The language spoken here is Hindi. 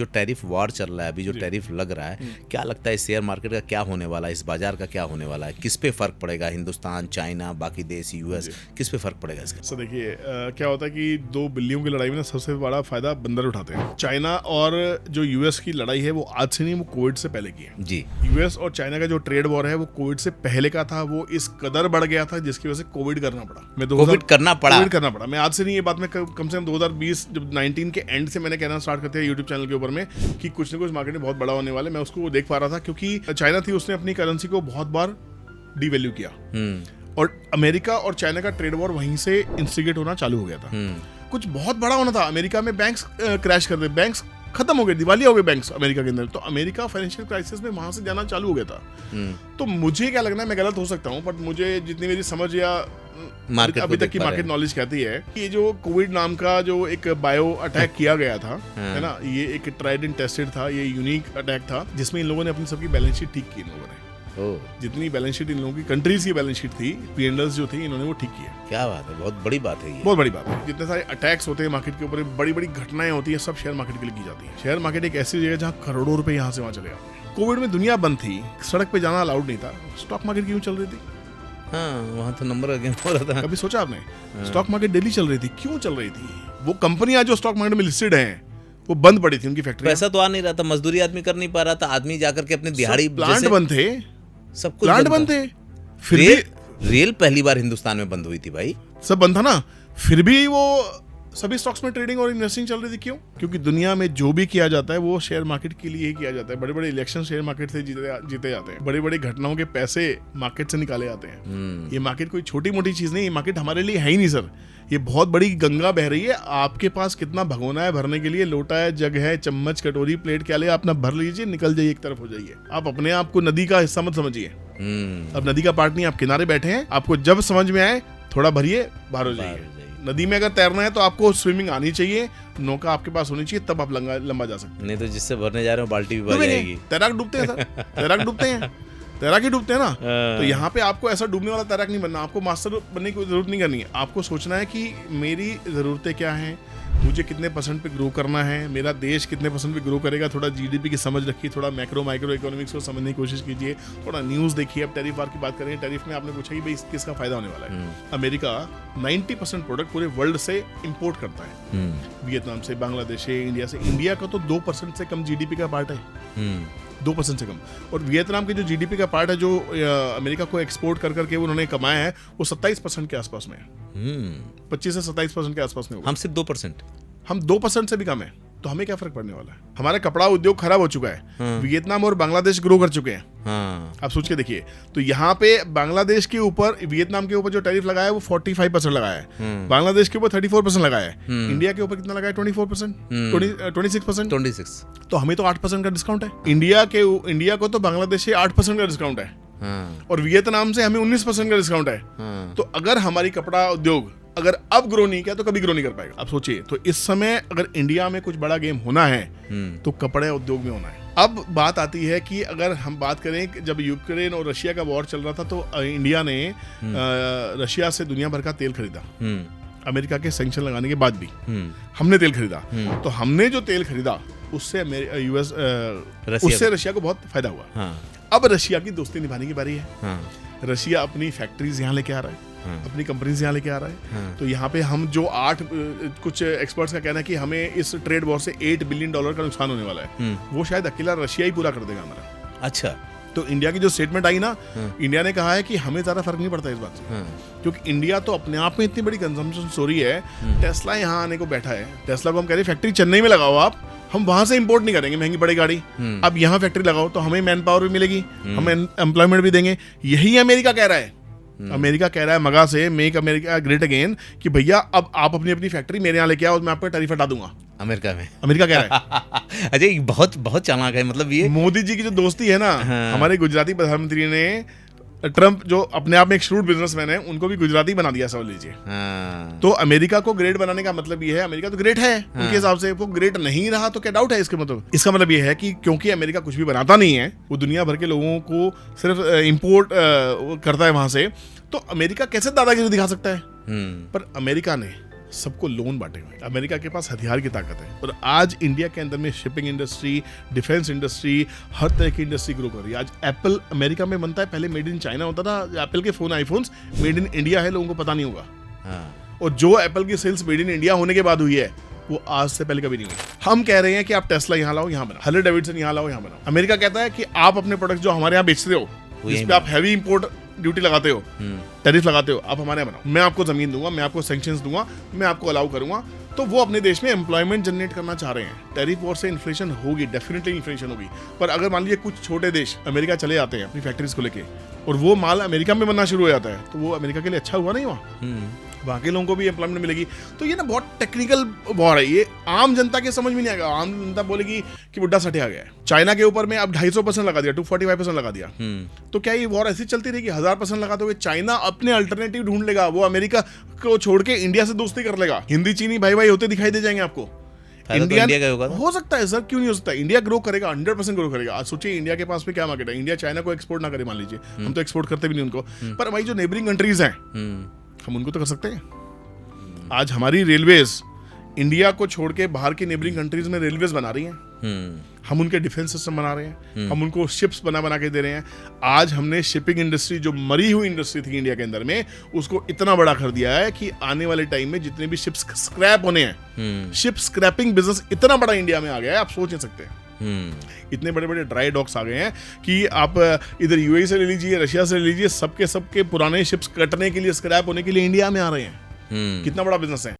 जो टैरिफ वॉर चल रहा है अभी, जो टैरिफ लग रहा है, क्या लगता है शेयर मार्केट का क्या होने वाला है, इस बाजार का क्या होने वाला है, किस पे फर्क पड़ेगा? हिंदुस्तान, चाइना, बाकी देश, यूएस, किस पे फर्क पड़ेगा इसका? सर देखिए, क्या होता है कि दो बिल्लियों की लड़ाई में ना सबसे बड़ा फायदा बंदर उठाते हैं। चाइना और जो यूएस की लड़ाई है वो आज से नहीं, वो कोविड से पहले की है जी। यूएस और चाइना का जो ट्रेड वॉर है वो कोविड से पहले का था, वो इस कदर बढ़ गया था जिसकी वजह से कोविड करना पड़ा। कोविड करना पड़ा। मैं आज से नहीं, ये बात मैं कम से कम 2020 जब 19 के एंड से मैंने कहना स्टार्ट करते हैं यूट्यूब चैनल के ऊपर में कि कुछ ना कुछ मार्केट में बहुत बड़ा होने वाला है। मैं उसको देख पा रहा था क्योंकि चाइना थी, उसने अपनी करेंसी को बहुत बार डिवैल्यू किया और अमेरिका और चाइना का ट्रेड वॉर वहीं से इंस्टिगेट होना चालू हो गया था। कुछ बहुत बड़ा होना था। अमेरिका में बैंक्स क्रैश कर गए, बैंक्स खत्म हो गए, दिवालिया हो गए बैंक्स अमेरिका के अंदर। तो अमेरिका फाइनेंशियल क्राइसिस में वहां से जाना चालू हो गया था। तो मुझे क्या लगना है, मैं गलत हो सकता हूँ, बट मुझे जितनी मेरी समझ या अभी तक की मार्केट नॉलेज कहती है कि ये जो कोविड नाम का जो एक बायो अटैक किया गया था, है ना, ये एक ट्राइड एंड टेस्टेड था, ये यूनिक अटैक था जिसमें इन लोगों ने अपनी सबकी बैलेंस शीट ठीक की। इन लोगों ने जितनी बैलेंस शीट इन लोगों की कंट्रीज की बैलेंस शीट थी, P&Ls जो थी, इन्होंने वो ठीक किया। क्या बात है, बहुत बड़ी बात है ये। बहुत बड़ी बात है। जितने सारे अटैक्स होते हैं मार्केट के ऊपर, बड़ी बड़ी घटनाएं होती है, सब शेयर मार्केट के लिए की जाती है। शेयर मार्केट एक ऐसी जगह जहाँ करोड़ों रुपए यहाँ से वहाँ चले जाते हैं। कोविड में दुनिया बंद थी, सड़क पे जाना अलाउड नहीं था, स्टॉक मार्केट क्यों चल रही थी? हाँ, वहाँ तो नंबर गेम हो रहा था। कभी सोचा आपने? स्टॉक मार्केट डेली चल रही थी, क्यों चल रही थी? वो कंपनियां जो स्टॉक मार्केट में लिस्टेड हैं वो बंद पड़ी थी, उनकी फैक्ट्री, पैसा तो आ नहीं रहा था, मजदूरी आदमी कर नहीं पा रहा था, आदमी जाकर के अपने दिहाड़ी, प्लांट बंद थे, सब कुछ प्लांट बंद थे, फिर भी रेल पहली बार हिंदुस्तान में बंद हुई थी भाई, सब बंद था ना, फिर भी वो सभी स्टॉक्स में ट्रेडिंग और इन्वेस्टिंग चल रही थी। क्यों? क्योंकि दुनिया में जो भी किया जाता है वो शेयर मार्केट के लिए ही किया जाता है। बड़े बड़े इलेक्शन शेयर मार्केट से जीते जाते हैं, बड़ी बड़ी घटनाओं के पैसे मार्केट से निकाले जाते हैं। ये मार्केट कोई छोटी मोटी चीज नहीं, ये मार्केट हमारे लिए है ही नहीं सर, ये बहुत बड़ी गंगा बह रही है। आपके पास कितना भगोना है भरने के लिए, लोटा है, जग है, चम्मच, कटोरी, प्लेट, क्या ले, आप ना भर लीजिए, निकल जाइए, एक तरफ हो जाइए। आप अपने आप को नदी का हिस्सा मत समझिए। अब नदी का पार्ट नहीं, आप किनारे बैठे हैं, आपको जब समझ में आए थोड़ा भरिए, बाहर हो जाइए। नदी में अगर तैरना है तो आपको स्विमिंग आनी चाहिए, नौका आपके पास होनी चाहिए, तब आप लंबा जा सकते हैं। नहीं तो जिससे भरने जा रहे हो बाल्टी भी भर जाएगी। तैराक डूबते हैं सर, तैराक डूबते हैं, तैराक ही डूबते हैं ना। तो यहाँ पे आपको ऐसा डूबने वाला तैराक नहीं बनना, आपको मास्टर बनने की जरूरत नहीं करनी है। आपको सोचना है कि मेरी जरूरतें क्या हैं, मुझे कितने % पे ग्रो करना है, मेरा देश कितने % पे ग्रो करेगा। थोड़ा GDP की समझ रखिए, थोड़ा मैक्रो माइक्रो इकोनॉमिक्स को समझने की कोशिश कीजिए, थोड़ा न्यूज़ देखिए। अब टैरिफ वार की बात करें, टैरिफ में आपने पूछा कि भाई किसका फायदा होने वाला है। अमेरिका 90% प्रोडक्ट पूरे वर्ल्ड से इंपोर्ट करता है, वियतनाम से, बांग्लादेश से, इंडिया से। इंडिया का तो 2% से कम GDP का पार्ट है, 2% से कम। और वियतनाम के जो GDP का पार्ट है जो अमेरिका को एक्सपोर्ट कर करके उन्होंने कमाया है, वो 27% के आसपास में है। 25 से 27% के आसपास में होगा। हम सिर्फ 2%, हम 2% से भी कम है। तो हमें क्या फर्क पड़ने वाला है? हमारा कपड़ा उद्योग खराब हो चुका है, वियतनाम और बांग्लादेश ग्रो कर चुके हैं। आप सोच के देखिए, तो यहाँ पे बांग्लादेश के ऊपर, वियतनाम के ऊपर जो टैरिफ लगाया है वो 45% लगाया है, बांग्लादेश के ऊपर 34% लगाया है, इंडिया के ऊपर कितना लगाया? 24%, 26%। तो हमें तो 8% का डिस्काउंट है। इंडिया को तो बांग्लादेश से 8% का डिस्काउंट है, और वियतनाम से हमें 19% का डिस्काउंट है। तो अगर हमारी कपड़ा उद्योग अगर अब ग्रो नहीं किया तो कभी ग्रो नहीं कर पाएगा। अब सोचिए, तो इस समय अगर इंडिया में कुछ बड़ा गेम होना है तो कपड़े उद्योग में होना है। अब बात आती है कि अगर हम बात करें, जब यूक्रेन और रशिया का वॉर चल रहा था तो इंडिया ने रशिया से दुनिया भर का तेल खरीदा, अमेरिका के सैंक्शन लगाने के बाद भी हमने तेल खरीदा। तो हमने जो तेल खरीदा उससे यूएस उससे रशिया को बहुत फायदा हुआ। अब रशिया की दोस्ती निभाने की बारी है। रशिया अपनी फैक्ट्रीज यहाँ लेके आ रहा है, अपनी कंपनीज यहाँ लेके आ रहा है। तो यहाँ पे हम जो कुछ एक्सपर्ट्स का कहना है कि हमें इस ट्रेड वॉर से $8 बिलियन का नुकसान होने वाला है, वो शायद अकेला रशिया ही पूरा कर देगा हमारा। अच्छा, तो इंडिया की जो स्टेटमेंट आई ना, इंडिया ने कहा है कि हमें ज्यादा फर्क नहीं पड़ता इस बात से, क्योंकि इंडिया तो अपने आप में इतनी बड़ी कंजम्पशन स्टोरी है। टेस्ला यहाँ आने को बैठा है, टेस्ला को हम कह रहे हैं फैक्ट्री चेन्नई में लगाओ आप, हम वहां से इंपोर्ट नहीं करेंगे महंगी पड़ी गाड़ी, अब यहाँ फैक्ट्री लगाओ तो हमें मैन पावर भी मिलेगी, हम एम्प्लॉयमेंट भी देंगे। यही अमेरिका कह रहा है। अमेरिका कह रहा है मगा से, मेक अमेरिका ग्रेट अगेन, कि भैया अब आप अपनी अपनी फैक्ट्री मेरे यहाँ लेके आओ, मैं आपको टैरिफ हटा दूंगा। अमेरिका कह रहा है। अजय बहुत बहुत चालाक है, मतलब ये मोदी जी की जो दोस्ती है ना, हमारे गुजराती प्रधानमंत्री ने ट्रम्प जो अपने आप में एक श्रूड बिजनेसमैन है, उनको भी गुजराती बना दिया, समझ लीजिए। तो अमेरिका को ग्रेट बनाने का मतलब ये है, अमेरिका तो ग्रेट है उनके हिसाब से, वो ग्रेट नहीं रहा तो क्या डाउट है इसके मतलब? इसका मतलब ये है कि क्योंकि अमेरिका कुछ भी बनाता नहीं है, वो दुनिया भर के लोगों को सिर्फ इंपोर्ट करता है वहां से, तो अमेरिका कैसे दादागिरी दिखा सकता है? पर अमेरिका ने सबको लोन बांटे हुए हैं। अमेरिका के पास हथियार की ताकत है और आज इंडिया के अंदर में शिपिंग इंडस्ट्री, डिफेंस इंडस्ट्री, हर तरह की इंडस्ट्री ग्रो कर रही है। आज एप्पल अमेरिका में बनता है, पहले मेड इन चाइना होता था। एप्पल के phone, iPhones made in India है, लोगों को पता नहीं होगा। और जो एप्पल की सेल्स मेड इन इंडिया होने के बाद हुई है वो आज से पहले कभी नहीं हुई। हम कह रहे हैं कि आप टेस्ला यहाँ लाओ, यहाँ बनाओ, हार्ले डेविडसन यहाँ लाओ, यहाँ बनाओ। अमेरिका कहता है कि आप अपने प्रोडक्ट जो हमारे यहाँ बेचते हो, जिस पे आप हैवी इंपोर्ट ड्यूटी लगाते हो, टैरिफ लगाते हो, आप हमारे यहाँ बनाओ। मैं आपको जमीन दूंगा, मैं आपको सैंक्शंस दूंगा, मैं आपको अलाउ करूंगा। तो वो अपने देश में एम्प्लॉयमेंट जनरेट करना चाह रहे हैं। टैरिफ वॉर से इन्फ्लेशन होगी, डेफिनेटली इन्फ्लेशन होगी। पर अगर मान लीजिए कुछ छोटे देश अमेरिका चले जाते हैं अपनी फैक्ट्रीज को लेके और वो माल अमेरिका में बनना शुरू हो जाता है, तो वो अमेरिका के लिए अच्छा हुआ नहीं हुआ? वहाँ के लोगों को भी एम्प्लॉयमेंट मिलेगी। तो ये ना बहुत टेक्निकल वॉर है, ये आम जनता के समझ में नहीं आएगा। आम जनता बोलेगी कि बुड्ढा सटिया गया है। चाइना के ऊपर में अब 250% लगा दिया, 245% लगा दिया। तो क्या ये वॉर ऐसी चलती रहेगी? 1000% लगा दोगे, चाइना अपने अल्टरनेटिव ढूंढ लेगा। वो अमेरिका को छोड़ के इंडिया से दोस्ती कर लेगा। हिंदी चीनी भाई भाई होते दिखाई दे जाएंगे आपको। इंडिया का होगा, हो सकता है सर, क्यों नहीं हो सकता? इंडिया ग्रो करेगा, 100% ग्रो करेगा। आज सोचिए इंडिया के पास में क्या मार्केट है। इंडिया चाइना को एक्सपोर्ट ना करे, मान लीजिए, हम तो एक्सपोर्ट करते भी नहीं उनको, पर भाई जो नेबरिंग कंट्रीज हैं हम उनको तो कर सकते हैं। आज हमारी रेलवेज इंडिया को छोड़ के बाहर की नेबरिंग कंट्रीज में रेलवेज बना रही हैं। हम उनके डिफेंस सिस्टम बना रहे हैं, हम उनको शिप्स बना के दे रहे हैं। आज हमने शिपिंग इंडस्ट्री, जो मरी हुई इंडस्ट्री थी इंडिया के अंदर में, उसको इतना बड़ा कर दिया है कि आने वाले टाइम में जितने भी शिप्स स्क्रैप होने हैं, शिप स्क्रैपिंग बिजनेस इतना बड़ा इंडिया में आ गया है, आप सोच नहीं सकते। इतने बड़े बड़े ड्राई डॉक्स आ गए हैं कि आप इधर यूएई से ले लीजिए, रशिया से ले लीजिए, सबके पुराने शिप्स कटने के लिए, स्क्रैप होने के लिए इंडिया में आ रहे हैं। कितना बड़ा बिजनेस है।